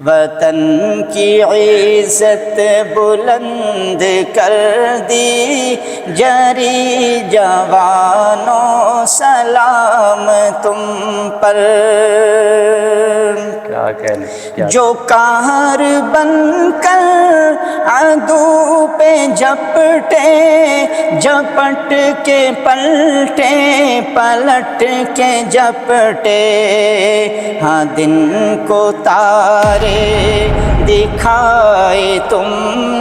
وطن کی عزت بلند کر دی جری جوانوں سلام تم پر، کیا کہنے جو قہر بن کر عدو پہ جھپٹے، جھپٹ کے پلٹے، پلٹ کے جھپٹے، ہاں دن کو تارے دکھائے تم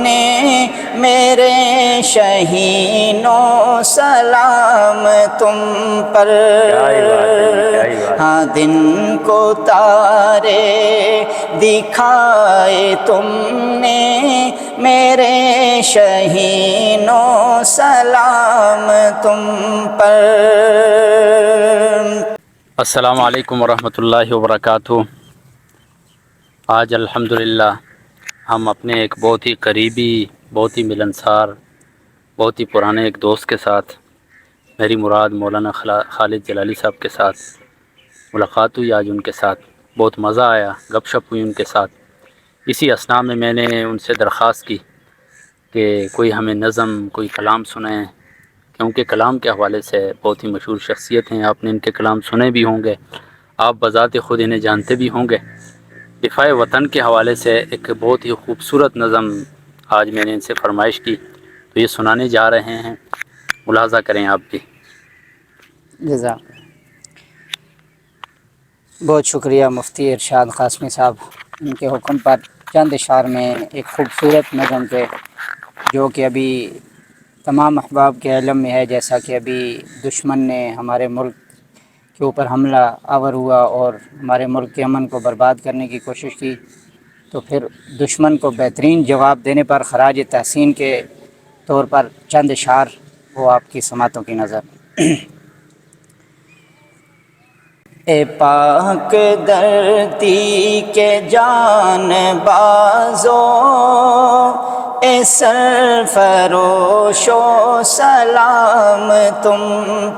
نے میرے شہینوں سلام تم پر، ہاں دن کو تارے دکھائے تم نے میرے شہینوں سلام تم پر۔ السلام علیکم ورحمۃ اللہ وبرکاتہ۔ آج الحمدللہ ہم اپنے ایک بہت ہی قریبی، بہت ہی ملنسار، بہت ہی پرانے ایک دوست کے ساتھ، میری مراد مولانا خالد جلالی صاحب کے ساتھ ملاقات ہوئی۔ آج ان کے ساتھ بہت مزہ آیا، گپ شپ ہوئی ان کے ساتھ۔ اسی اثناء میں نے ان سے درخواست کی کہ کوئی ہمیں نظم، کوئی کلام سنائیں، کیونکہ کلام کے حوالے سے بہت ہی مشہور شخصیت ہیں، آپ نے ان کے کلام سنے بھی ہوں گے، آپ بذات خود انہیں جانتے بھی ہوں گے۔ دفاع وطن کے حوالے سے ایک بہت ہی خوبصورت نظم آج میں نے ان سے فرمائش کی، تو یہ سنانے جا رہے ہیں، ملاحظہ کریں آپ بھی۔ جزاک بہت شکریہ مفتی ارشاد قاسمی صاحب، ان کے حکم پر چند اشعار میں ایک خوبصورت نظم کے، جو کہ ابھی تمام احباب کے علم میں ہے، جیسا کہ ابھی دشمن نے ہمارے ملک کے اوپر حملہ آور ہوا اور ہمارے ملک کے امن کو برباد کرنے کی کوشش کی، تو پھر دشمن کو بہترین جواب دینے پر خراج تحسین کے طور پر چند اشعار وہ آپ کی سماعتوں کی نظر۔ اے پاک دھرتی کے جان بازو، اے سرفروش و سلام تم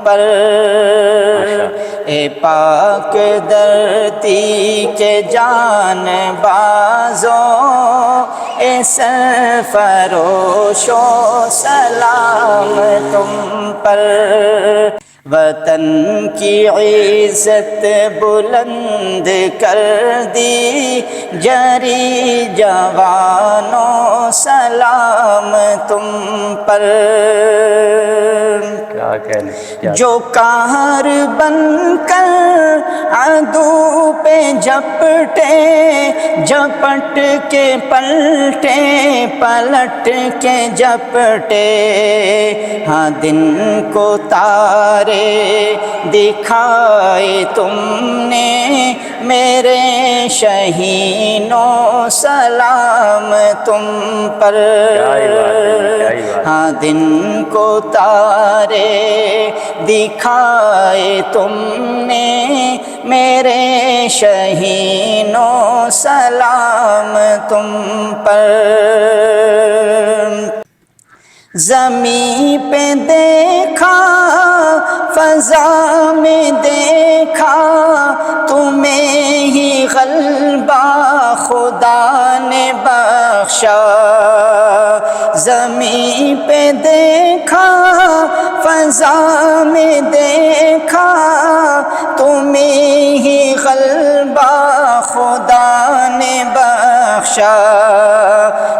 پر، اے پاک دھرتی کے جان بازو، اے سرفروش و سلام تم پر، وطن کی عزت بلند کر دی جری جوانوں سلام تم پر، جو قہر بن کر عدو پہ جھپٹے، جھپٹ کے پلٹے، پلٹ کے جھپٹے، ہاں دن کو تارے دکھائے تم نے میرے شہینوں سلام تم پر، ہاں دن کو تارے دکھائے تم نے میرے شہینوں سلام تم پر، زمین پہ دیکھا، فضا میں دیکھا، تمہیں ہی غلبہ خدا نے بخشا، زمین پہ دیکھا، فضا میں دیکھا، تمہیں ہی غلبہ خدا نے بخشا،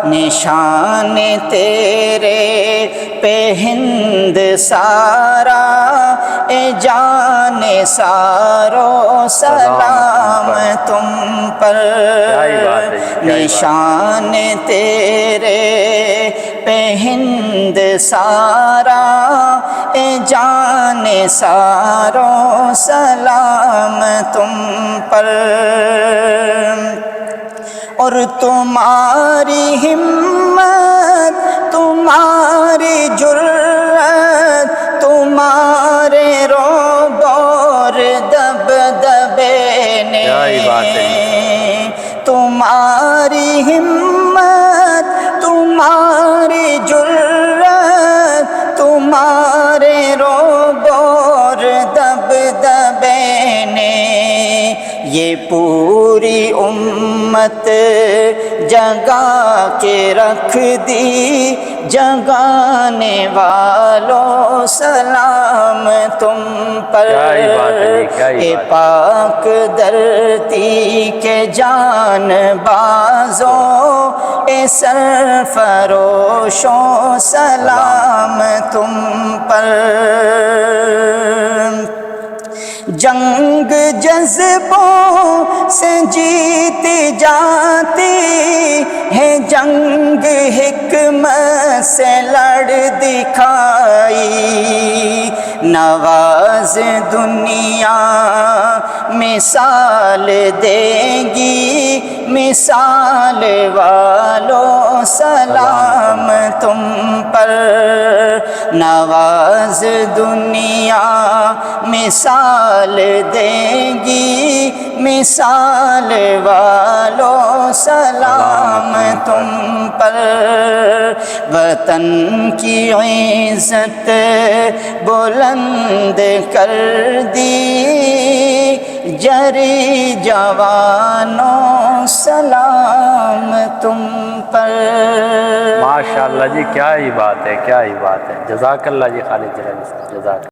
نشان تیرے پہ ہند سارا، اے جان سارو سلام تم پر، نشان تیرے پہ ہند سارا، اے جان سارو سلام تم پر، اور تمہاری ہمت، تمہاری جرأت، تمہارے رعب اور دبدبے نے، تمہاری ہمت، تمہاری جرأت، تمہارے رعب اور دبدبے نے یہ پوری امت جگا کے رکھ دی، جگانے والوں سلام تم پر، اے پاک دھرتی کے جان بازوں، اے سرفروشوں سلام تم پر۔ جنگ جذبوں سے جیتی جاتی ہے، جنگ حکمت سے لڑ دکھائی، نواز دنیا مثال دے گی، مثال والوں سلام تم پر، نواز دنیا مثال دے گی، مثال والوں سلام تم پر۔ وطن کی عزت بلند کر دی، جری جوانوں سلام تم پر۔ ماشاءاللہ جی، کیا ہی بات ہے، کیا ہی بات ہے، جزاک اللہ جی خالد جیلانی صاحب، جزاک اللہ۔